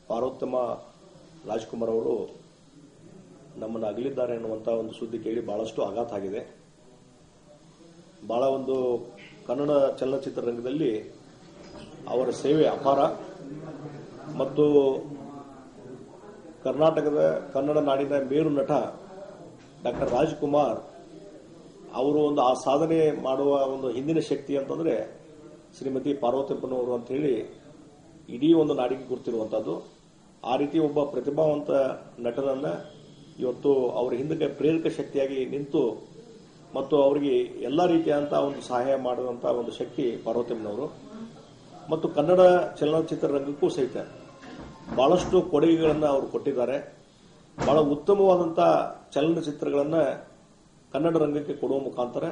ಪಾರ್ವತಮ್ಮ ರಾಜ್ಕುಮಾರ್ ಅವರು ನಮ್ಮನ್ನು ಅಗಲಿದ್ದಾರೆ ಅನ್ನುವಂಥ ಒಂದು ಸುದ್ದಿ ಕೇಳಿ ಬಹಳಷ್ಟು ಆಘಾತ ಆಗಿದೆ. ಬಹಳ ಒಂದು ಕನ್ನಡ ಚಲನಚಿತ್ರರಂಗದಲ್ಲಿ ಅವರ ಸೇವೆ ಅಪಾರ ಮತ್ತು ಕರ್ನಾಟಕದ ಕನ್ನಡ ನಾಡಿನ ಮೇರು ನಟ ಡಾಕ್ಟರ್ ರಾಜ್ಕುಮಾರ್ ಅವರು ಒಂದು ಆ ಸಾಧನೆ ಮಾಡುವ ಒಂದು ಹಿಂದಿನ ಶಕ್ತಿ ಅಂತಂದ್ರೆ ಶ್ರೀಮತಿ ಪಾರ್ವತಪ್ಪನವರು ಅಂತ ಹೇಳಿ ಇಡೀ ಒಂದು ನಾಡಿಗೆ ಗುರುತಿರುವಂತದ್ದು. ಆ ರೀತಿ ಒಬ್ಬ ಪ್ರತಿಭಾವಂತ ನಟನನ್ನ ಇವತ್ತು ಅವರ ಹಿಂದಕ್ಕೆ ಪ್ರೇರಕ ಶಕ್ತಿಯಾಗಿ ನಿಂತು ಮತ್ತು ಅವರಿಗೆ ಎಲ್ಲ ರೀತಿಯಾದಂತಹ ಒಂದು ಸಹಾಯ ಮಾಡುವಂತಹ ಒಂದು ಶಕ್ತಿ ಪಾರ್ವತಮ್ಮನವರು ಮತ್ತು ಕನ್ನಡ ಚಲನಚಿತ್ರ ರಂಗಕ್ಕೂ ಸಹಿತ ಬಹಳಷ್ಟು ಕೊಡುಗೆಗಳನ್ನು ಅವರು ಕೊಟ್ಟಿದ್ದಾರೆ. ಬಹಳ ಉತ್ತಮವಾದಂತಹ ಚಲನಚಿತ್ರಗಳನ್ನು ಕನ್ನಡ ರಂಗಕ್ಕೆ ಕೊಡುವ ಮುಖಾಂತರ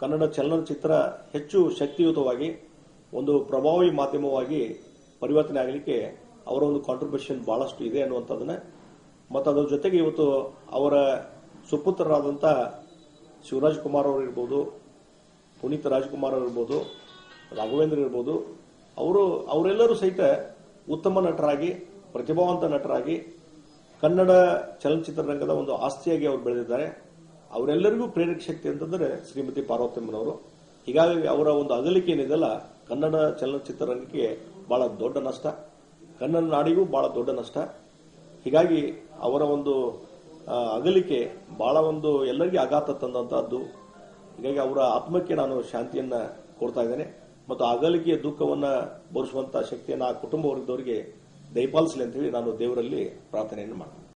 ಕನ್ನಡ ಚಲನಚಿತ್ರ ಹೆಚ್ಚು ಶಕ್ತಿಯುತವಾಗಿ ಒಂದು ಪ್ರಭಾವಿ ಮಾಧ್ಯಮವಾಗಿ ಪರಿವರ್ತನೆ ಆಗಲಿಕ್ಕೆ ಅವರ ಒಂದು ಕಾಂಟ್ರಿಬ್ಯೂಷನ್ ಬಹಳಷ್ಟು ಇದೆ ಅನ್ನುವಂಥದ್ದನ್ನ ಮತ್ತು ಅದರ ಜೊತೆಗೆ ಇವತ್ತು ಅವರ ಸುಪುತ್ರರಾದಂತಹ ಶಿವರಾಜ್ ಕುಮಾರ್ ಅವರು ಇರ್ಬೋದು, ಪುನೀತ್ ರಾಜ್ಕುಮಾರ್ ಇರ್ಬೋದು, ರಾಘವೇಂದ್ರ ಇರ್ಬೋದು, ಅವರೆಲ್ಲರೂ ಸಹಿತ ಉತ್ತಮ ನಟರಾಗಿ ಪ್ರತಿಭಾವಂತ ನಟರಾಗಿ ಕನ್ನಡ ಚಲನಚಿತ್ರ ರಂಗದ ಒಂದು ಆಸ್ತಿಯಾಗಿ ಅವರು ಬೆಳೆದಿದ್ದಾರೆ. ಅವರೆಲ್ಲರಿಗೂ ಪ್ರೇರಕ ಶಕ್ತಿ ಅಂತಂದ್ರೆ ಶ್ರೀಮತಿ ಪಾರ್ವತಮ್ಮನವರು. ಹೀಗಾಗಿ ಅವರ ಒಂದು ಅಗಲಿಕೆ ಏನಿದೆಯಲ್ಲ ಕನ್ನಡ ಚಲನಚಿತ್ರ ರಂಗಕ್ಕೆ ಬಹಳ ದೊಡ್ಡ ನಷ್ಟ, ಕನ್ನಡ ನಾಡಿಗೂ ಬಹಳ ದೊಡ್ಡ ನಷ್ಟ. ಹೀಗಾಗಿ ಅವರ ಒಂದು ಅಗಲಿಕೆ ಬಹಳ ಒಂದು ಎಲ್ಲರಿಗೂ ಆಘಾತ ತಂದಂತಹದ್ದು. ಹೀಗಾಗಿ ಅವರ ಆತ್ಮಕ್ಕೆ ನಾನು ಶಾಂತಿಯನ್ನ ಕೊಡ್ತಾ ಇದ್ದೇನೆ ಮತ್ತು ಅಗಲಿಕೆಯ ದುಃಖವನ್ನ ಭರಿಸುವಂತಹ ಶಕ್ತಿಯನ್ನು ಆ ಕುಟುಂಬ ವರ್ಗದವರಿಗೆ ದಯಪಾಲಿಸಲಿ ಅಂತ ಹೇಳಿ ನಾನು ದೇವರಲ್ಲಿ ಪ್ರಾರ್ಥನೆಯನ್ನು ಮಾಡ್ತೇನೆ.